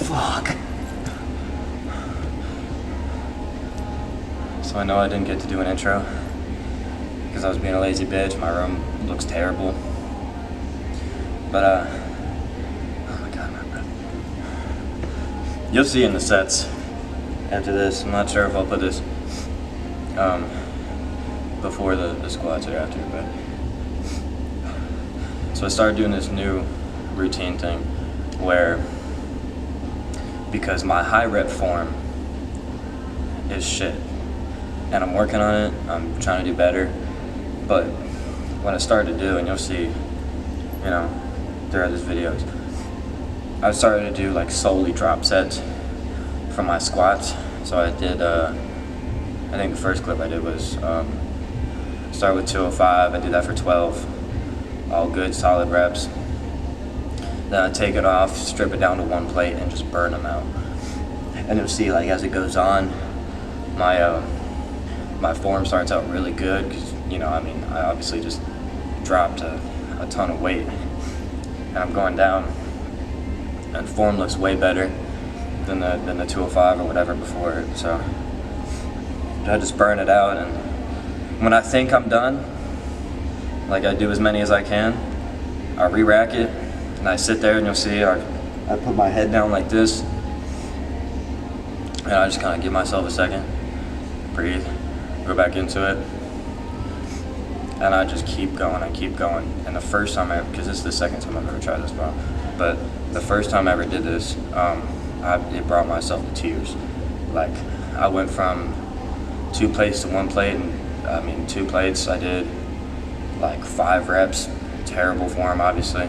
fuck. So I know I didn't get to do an intro because I was being a lazy bitch. My room looks terrible. But oh my god, my breath. You'll see in the sets after this. I'm not sure if I'll put this before the squats or after, but so I started doing this new routine thing where, because my high rep form is shit and I'm working on it, I'm trying to do better, but what I started to do, and you'll see, you know, throughout these videos, I started to do like solely drop sets for my squats. So I did, I think the first clip I did was start with 205. I did that for 12, all good, solid reps. Then I take it off, strip it down to one plate, and just burn them out. And you'll see, like, as it goes on, my form starts out really good because, you know, I mean, I obviously just dropped a ton of weight, and I'm going down, and form looks way better than the 205 or whatever before it. So I just burn it out, and when I think I'm done, like I do as many as I can, I re-rack it, and I sit there, and you'll see I put my head down like this, and I just kind of give myself a second, breathe, go back into it, and I just keep going, I keep going. And the first time because this is the second time I've ever tried this, but the first time I ever did this, it brought myself to tears. Like, I went from 2 plates to 1 plate, and I mean 2 plates, I did like 5 reps, terrible form obviously,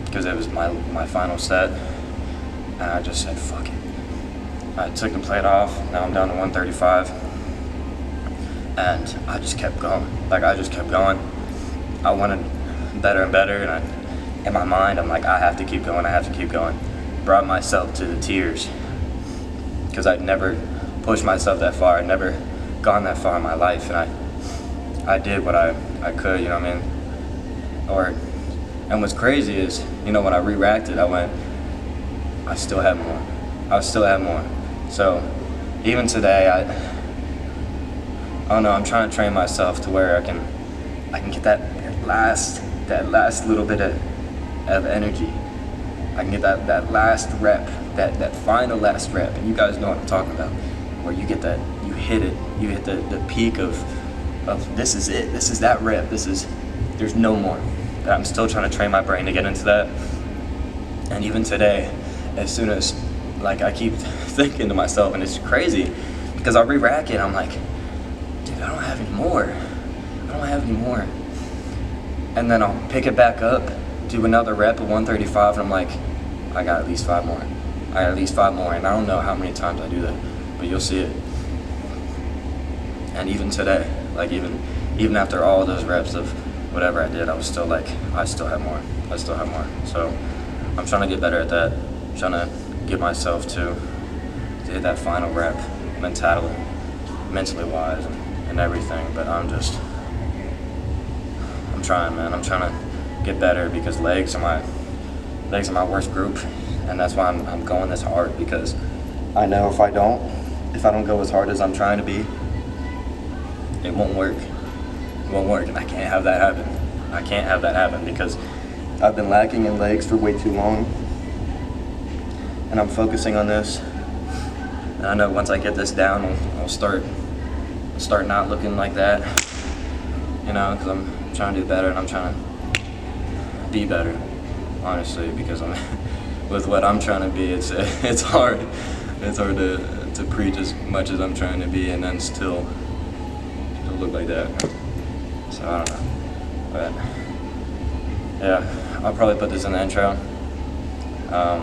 because it was my final set, and I just said fuck it. I took the plate off, now I'm down to 135, and I just kept going. Like, I just kept going. I wanted better and better, and in my mind I'm like, I have to keep going, I have to keep going. Brought myself to the tears, because I'd never pushed myself that far, I'd never gone that far in my life, and I did what I could, you know what I mean? And what's crazy is, you know, when I re-racked it, I still have more. I still have more. So even today, I don't know, I'm trying to train myself to where I can get that last little bit of energy. I can get that last rep, that final last rep, and you guys know what I'm talking about, where you get that, you hit the peak of this is it, this is that rep, there's no more. And I'm still trying to train my brain to get into that. And even today, as soon as, like, I keep thinking to myself, and it's crazy, because I'll re-rack it, I'm like, dude, I don't have any more. I don't have any more. And then I'll pick it back up, do another rep of 135, and I'm like, I got at least 5 more. I got at least 5 more, and I don't know how many times I do that, but you'll see it. And even today, like, even after all those reps of whatever I did, I was still like, I still have more. I still have more. So I'm trying to get better at that. I'm trying to get myself to hit that final rep mentally wise and everything. But I'm trying, man. I'm trying to get better, because legs are my worst group, and that's why I'm going this hard, because I know if I don't go as hard as I'm trying to be, it won't work. It won't work, and I can't have that happen. I can't have that happen, because I've been lacking in legs for way too long, and I'm focusing on this. And I know once I get this down, I'll start not looking like that, you know, because I'm trying to do better, and I'm trying to be better, honestly, because with what I'm trying to be, it's hard. It's hard to preach as much as I'm trying to be, and then still look like that. So I don't know, but yeah, I'll probably put this in the intro. I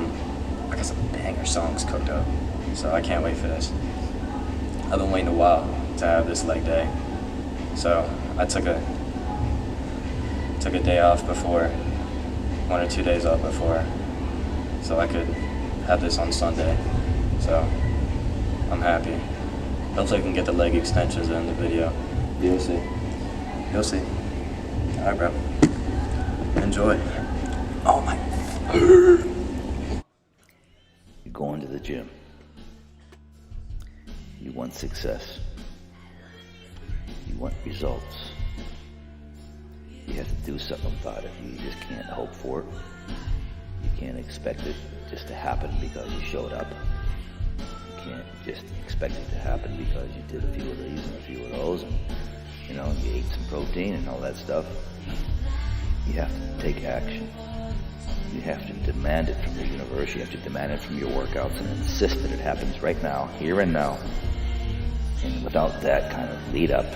got some banger songs cooked up, so I can't wait for this. I've been waiting a while to have this leg day, so I took a day off before, 1 or 2 days off before, so I could have this on Sunday. So I'm happy. Hopefully I can get the leg extensions in the video. You'll see. You'll see. Alright, bro. Enjoy. Oh my. You go into the gym. You want success. You want results. You have to do something about it. You just can't hope for it. You can't expect it just to happen because you showed up. You can't just expect it to happen because you did a few of these and a few of those and, you know, you ate some protein and all that stuff. You have to take action. You have to demand it from the universe. You have to demand it from your workouts and insist that it happens right now, here and now. And without that kind of lead up,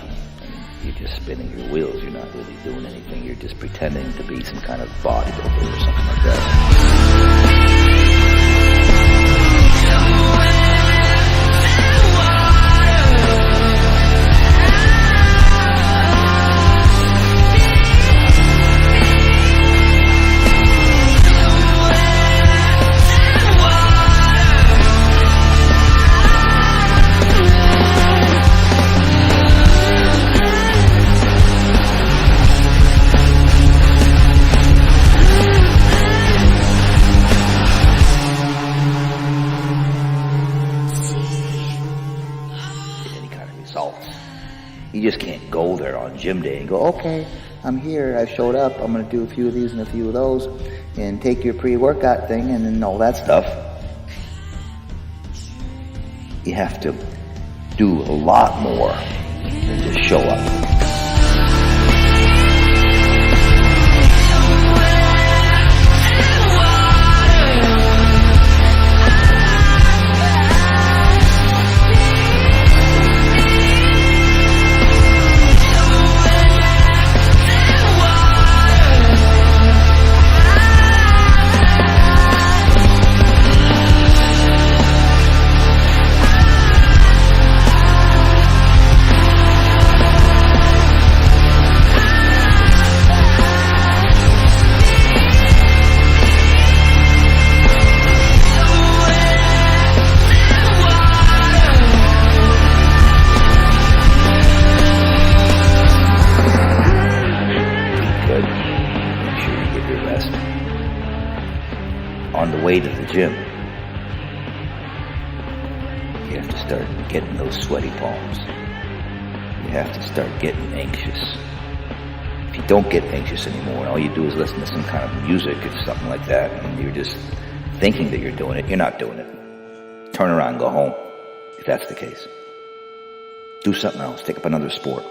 you're just spinning your wheels. You're not really doing anything. You're just pretending to be some kind of bodybuilder or something like that. You just can't go there on gym day and go, okay, I'm here, I showed up, I'm going to do a few of these and a few of those, and take your pre-workout thing and then all that stuff. You have to do a lot more than just show up. On the way to the gym, you have to start getting those sweaty palms. You have to start getting anxious. If you don't get anxious anymore, and all you do is listen to some kind of music or something like that, and you're just thinking that you're doing it, you're not doing it. Turn around and go home, if that's the case. Do something else. Take up another sport.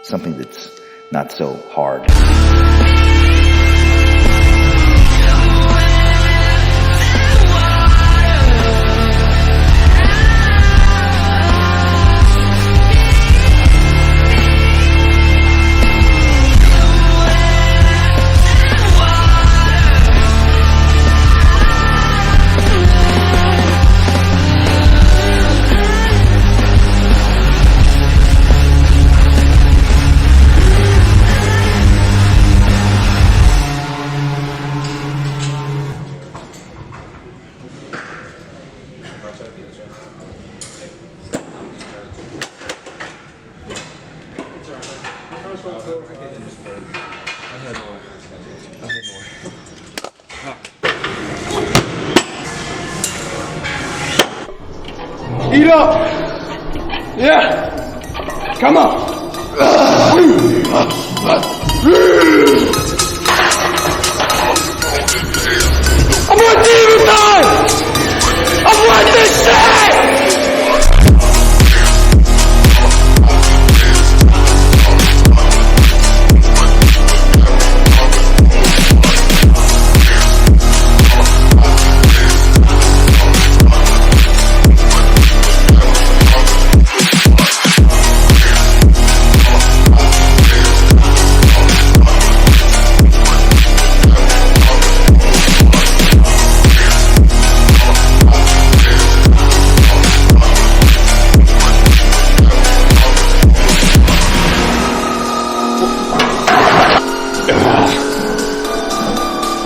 Something that's not so hard. Eat up! Yeah! Come on! I'm on demon time! I want this shit!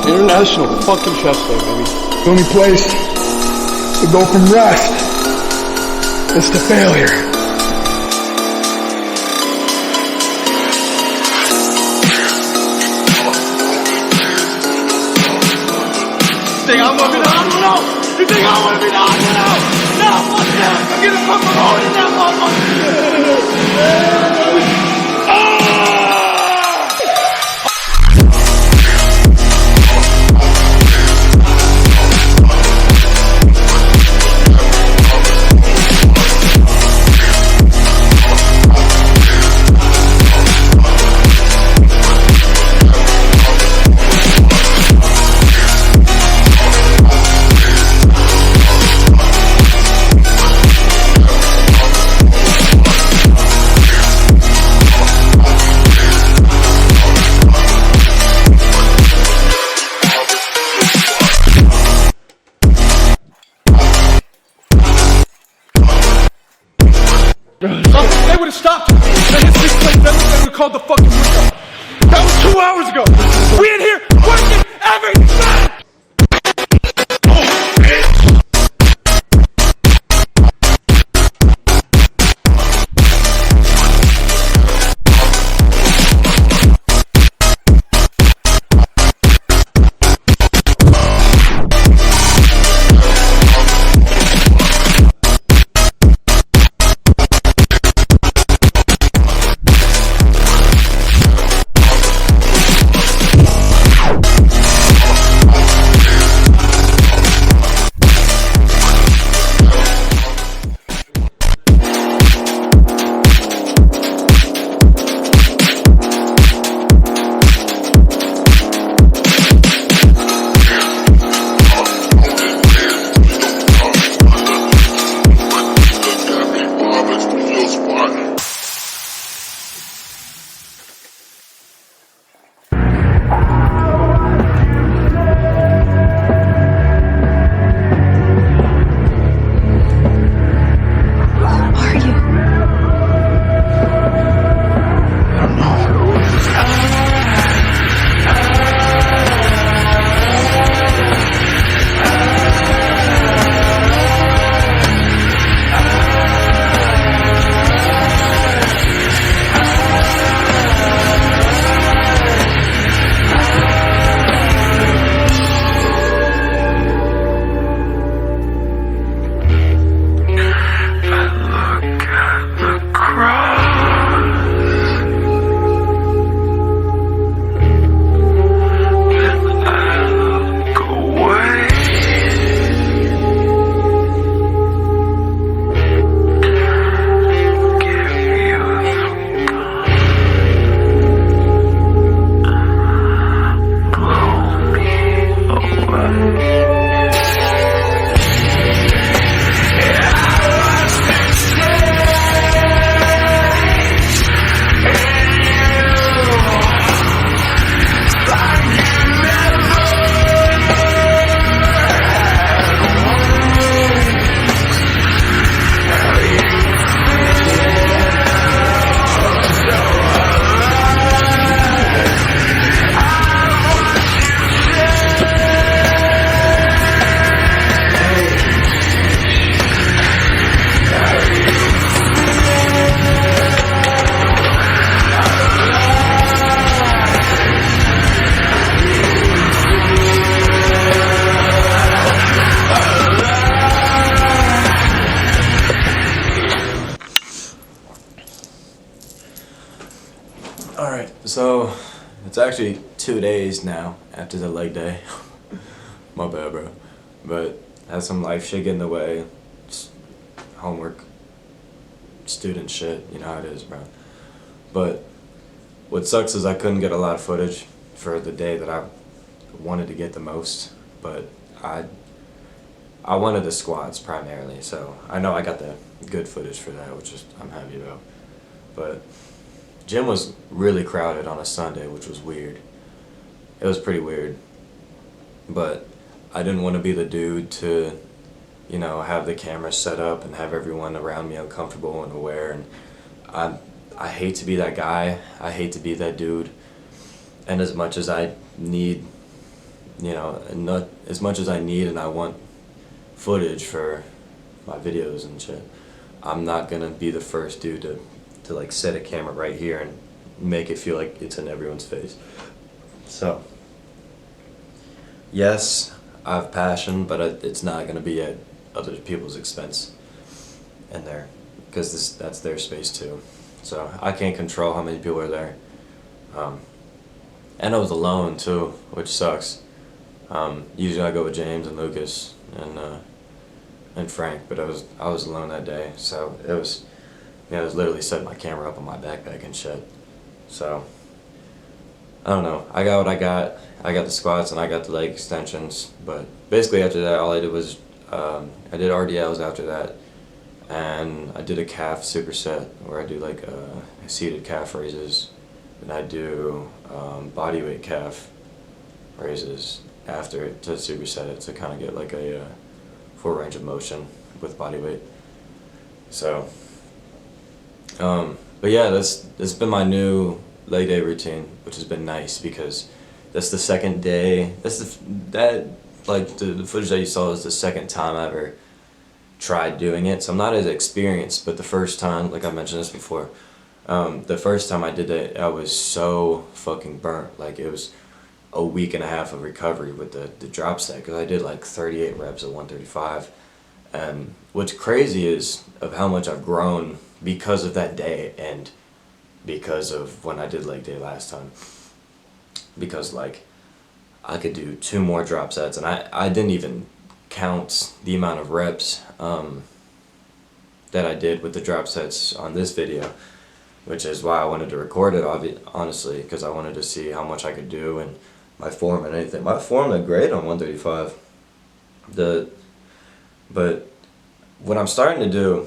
International fucking chest day, baby. The only place to go from rest is to failure. I'm looking up. You think I want to be the underdog? No, fuck that. I'm gonna put my own in that motherfucker. They would have stopped him. They hit this place. They would have called the fucking window. That was 2 hours ago. We in here working every night. Alright, so it's actually 2 days now after the leg day. My bad, bro. But had some life shit get in the way. Just homework, student shit, you know how it is, bro. But what sucks is I couldn't get a lot of footage for the day that I wanted to get the most. But I wanted the squats primarily, so I know I got the good footage for that, which is I'm happy about. But gym was really crowded on a Sunday, which was weird. It was pretty weird. But I didn't want to be the dude to, you know, have the camera set up and have everyone around me uncomfortable and aware. And I hate to be that guy. I hate to be that dude. And as much as I need, you know, not as much as I need and I want footage for my videos and shit, I'm not gonna be the first dude to like set a camera right here and make it feel like it's in everyone's face. So yes, I have passion, but it's not going to be at other people's expense in there, because that's their space too. So I can't control how many people are there. And I was alone too, which sucks. Usually I go with James and Lucas and Frank, but I was alone that day, so it was, I was literally setting my camera up on my backpack and shit. So I don't know. I got what I got. I got the squats and I got the leg extensions, but basically after that, all I did was I did RDLs after that, and I did a calf superset where I do like seated calf raises, and I do bodyweight calf raises after it to superset it to kind of get like a full range of motion with bodyweight. So, but yeah, that's been my new leg day routine, which has been nice because that's the second day. Like the footage that you saw is the second time I ever tried doing it. So I'm not as experienced, but the first time, like I mentioned this before, the first time I did it, I was so fucking burnt. Like it was a week and a half of recovery with the drop set, because I did like 38 reps at 135. And what's crazy is of how much I've grown because of that day and because of when I did leg day last time. Because like I could do 2 more drop sets, and I didn't even count the amount of reps that I did with the drop sets on this video, which is why I wanted to record it, honestly, because I wanted to see how much I could do and my form and anything. My form looked great on 135. But what I'm starting to do,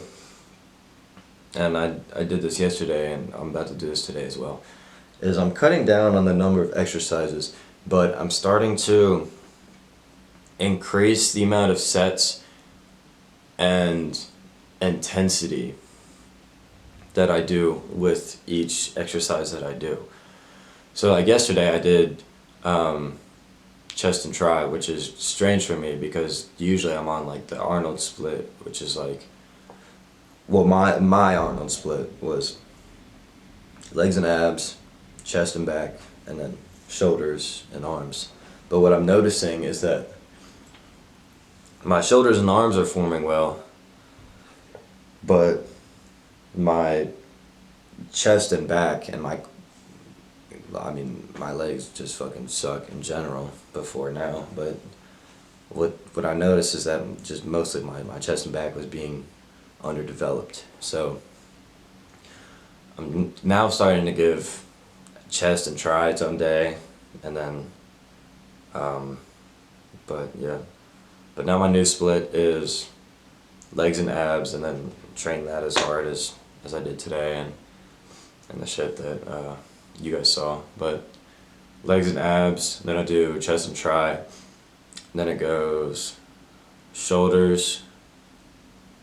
and I did this yesterday and I'm about to do this today as well, is I'm cutting down on the number of exercises, but I'm starting to increase the amount of sets and intensity that I do with each exercise that I do. So like yesterday I did chest and tri, which is strange for me because usually I'm on like the Arnold split, which is like, well, my Arnold split was legs and abs, chest and back, and then shoulders and arms. But what I'm noticing is that my shoulders and arms are forming well, but my chest and back and my legs just fucking suck in general before now. But what I noticed is that just mostly my chest and back was being underdeveloped. So I'm now starting to give chest and tri someday, and then but now my new split is legs and abs, and then train that as hard as I did today, and the shit that you guys saw. But legs and abs, then I do chest and tri, then it goes shoulders,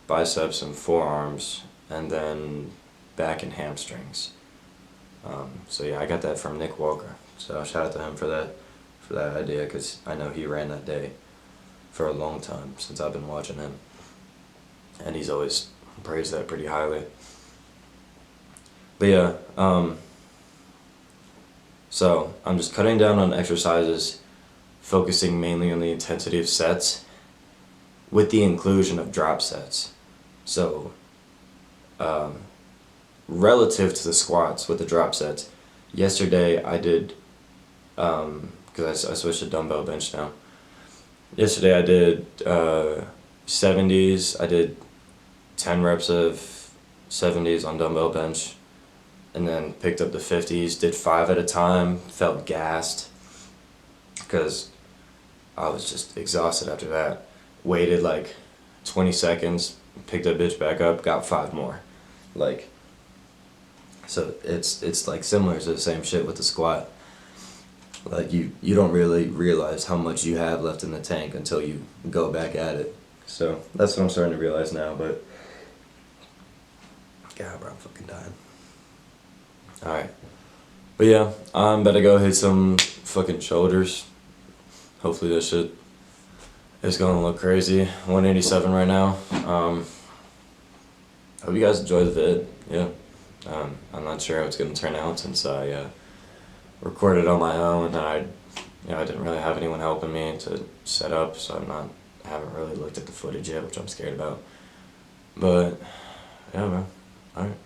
biceps and forearms, and then back and hamstrings. So yeah, I got that from Nick Walker, so shout out to him for that idea, because I know he ran that day for a long time since I've been watching him, and he's always praised that pretty highly. But yeah, so I'm just cutting down on exercises, focusing mainly on the intensity of sets with the inclusion of drop sets. So relative to the squats with the drop sets, yesterday I did, because I switched to dumbbell bench now. Yesterday I did 70s, I did 10 reps of 70s on dumbbell bench, and then picked up the 50s, did 5 at a time, felt gassed because I was just exhausted after that. Waited like 20 seconds, picked that bitch back up, got 5 more. Like, so it's like similar to the same shit with the squat. Like you don't really realize how much you have left in the tank until you go back at it. So that's what I'm starting to realize now. But God, bro, I'm fucking dying. Alright, but yeah, I'm about to go hit some fucking shoulders. Hopefully that shit is gonna look crazy. 187 right now. Hope you guys enjoy the vid. Yeah, I'm not sure how it's gonna turn out since I recorded on my own and I you know, I didn't really have anyone helping me to set up, so I haven't really looked at the footage yet, which I'm scared about. But yeah, man. All right.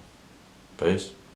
Peace.